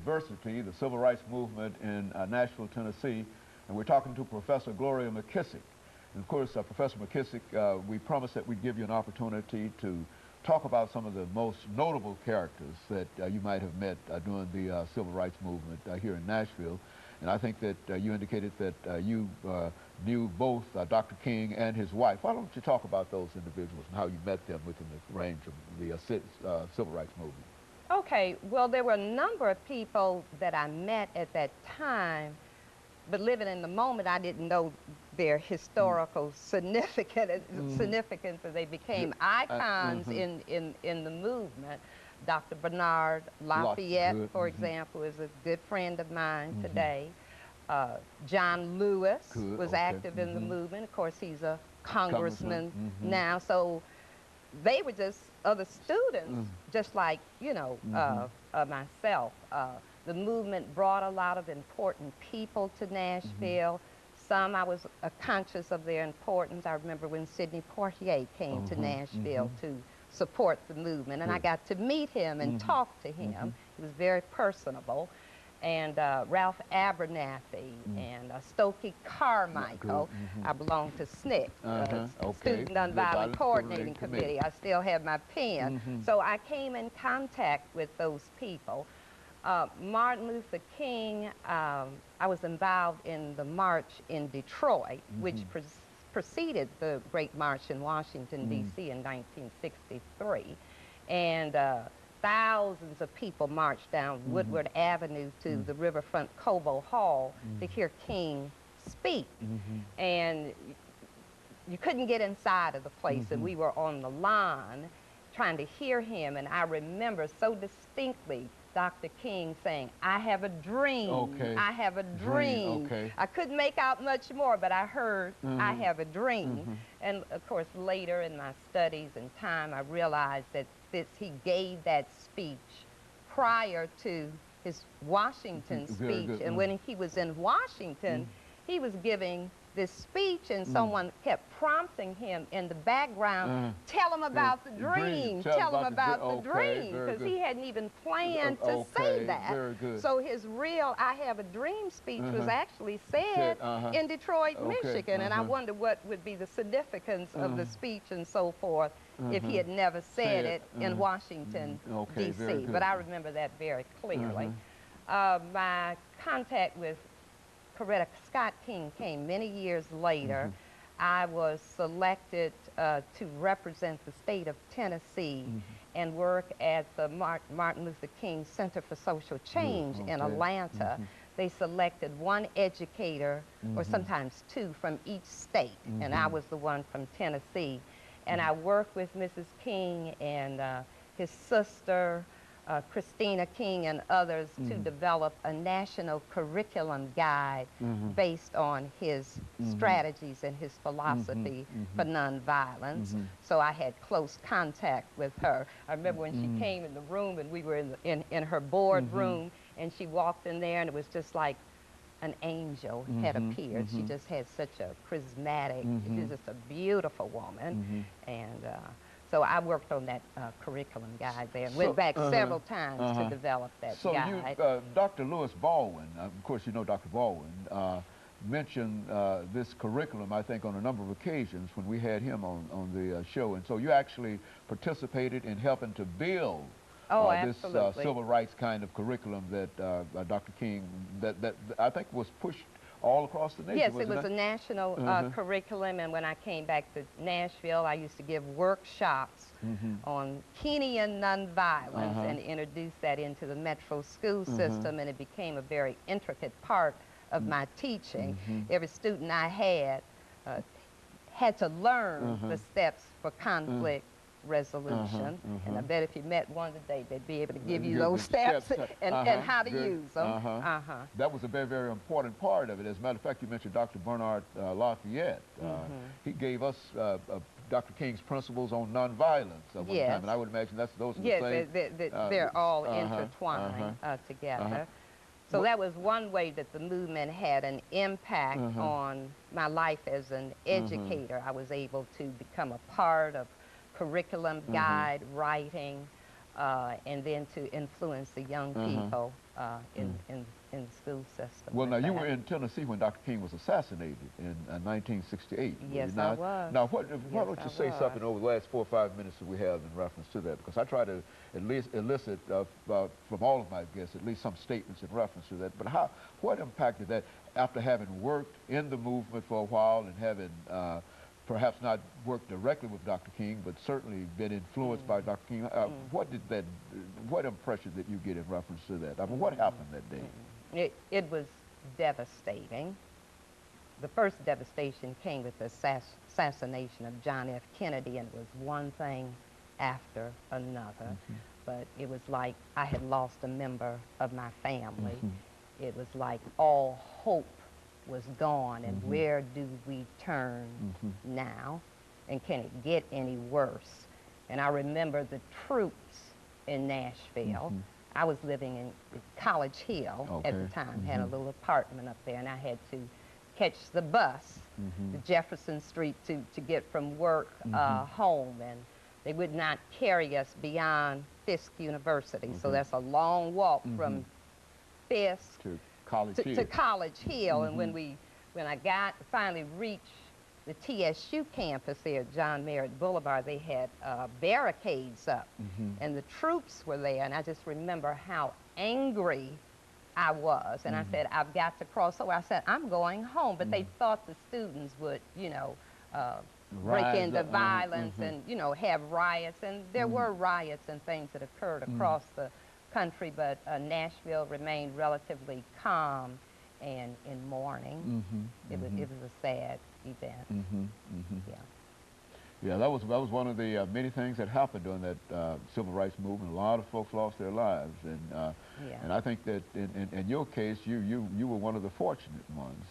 University, the civil rights movement in Nashville, Tennessee, and we're talking to Professor Gloria McKissack. And of course, Professor McKissack, we promised that we'd give you an opportunity to talk about some of the most notable characters that you might have met during the civil rights movement here in Nashville. And I think that you indicated that you knew both Dr. King and his wife. Why don't you talk about those individuals and how you met them within the range of the civil rights movement? Okay, well, there were a number of people that I met at that time, but living in the moment, I didn't know their historical significance as they became icons in the movement. Dr. Bernard Lafayette, for example, is a good friend of mine today. John Lewis was active in the movement. Of course, he's a congressman now. So they were just other students, just like, you know, myself. The movement brought a lot of important people to Nashville. Some I was conscious of their importance. I remember when Sidney Poitier came to Nashville to support the movement, and I got to meet him and talk to him. He was very personable. And Ralph Abernathy and Stokey Carmichael. I belong to SNCC, Student Nonviolent Coordinating Committee. I still have my pen. So I came in contact with those people. Martin Luther King, I was involved in the march in Detroit, which preceded the Great March in Washington, D.C. in 1963. And thousands of people marched down Woodward Avenue to the Riverfront Cobo Hall to hear King speak. And you couldn't get inside of the place, and we were on the lawn trying to hear him. And I remember so distinctly Dr. King saying, "I have a dream, I have a dream." I couldn't make out much more, but I heard, "I have a dream." And of course, later in my studies and time, I realized that he gave that speech prior to his Washington speech. And when he was in Washington, he was giving this speech, and someone kept prompting him in the background, "Tell him about the dream, tell him about the dream," because he hadn't even planned to say that. So his real "I have a dream" speech was actually said in Detroit, Michigan, and I wonder what would be the significance of the speech and so forth if he had never said it in Washington, D.C. But I remember that very clearly. My contact with Coretta Scott King came many years later. I was selected to represent the state of Tennessee and work at the Martin Luther King Center for Social Change in Atlanta. They selected one educator, or sometimes two, from each state, and I was the one from Tennessee. And I worked with Mrs. King and his sister, Christina King, and others to develop a national curriculum guide based on his strategies and his philosophy for nonviolence. So I had close contact with her. I remember when she came in the room, and we were in her board room, and she walked in there, and it was just like an angel had appeared. She just had such a charismatic, she was just a beautiful woman. And so I worked on that curriculum guide there, and went back several times to develop that guide. So Dr. Lewis Baldwin, of course you know Dr. Baldwin, mentioned this curriculum, I think, on a number of occasions when we had him on the show. And so you actually participated in helping to build this civil rights kind of curriculum that Dr. King, that I think was pushed all across the nation. Yes, it was a national curriculum, and when I came back to Nashville, I used to give workshops on Keynesian nonviolence and introduce that into the metro school system, and it became a very intricate part of my teaching. Every student I had to learn the steps for conflict resolution, and I bet if you met one today, they'd be able to give you those steps and how to use them. That was a very, very important part of it. As a matter of fact, you mentioned Dr. Bernard Lafayette. He gave us Dr. King's principles on nonviolence at one time, and I would imagine those are the same. They're all intertwined together. So that was one way that the movement had an impact on my life as an educator. I was able to become a part of curriculum guide writing. and then to influence the young people in the school system. Well, now with you that. were in Tennessee when Dr. King was assassinated in 1968. were Yes, you not? I was. Now, why Yes, don't you I say was. something over the last 4 or 5 minutes that we have in reference to that? Because I try to at least elicit from all of my guests at least some statements in reference to that. But what impact did that, after having worked in the movement for a while and having perhaps not worked directly with Dr. King, but certainly been influenced by Dr. King, what impression did you get in reference to that? I mean, what happened that day? It was devastating. The first devastation came with the assassination of John F. Kennedy, and it was one thing after another. But it was like I had lost a member of my family. It was like all hope was gone, and where do we turn now? And can it get any worse? And I remember the troops in Nashville. I was living in College Hill at the time, had a little apartment up there, and I had to catch the bus, the Jefferson Street, to get from work home, and they would not carry us beyond Fisk University. So that's a long walk from Fisk To College Hill. to College Hill. And when I finally reached the TSU campus there at John Merritt Boulevard, they had barricades up, and the troops were there, and I just remember how angry I was, and I said, I've got to cross over. I said, I'm going home, but they thought the students would, you know, break into violence and, you know, have riots, and there were riots and things that occurred across the country, but Nashville remained relatively calm and in mourning. It was a sad event. Yeah. Yeah, that was one of the many things that happened during that civil rights movement. A lot of folks lost their lives, and I think that in your case, you were one of the fortunate ones.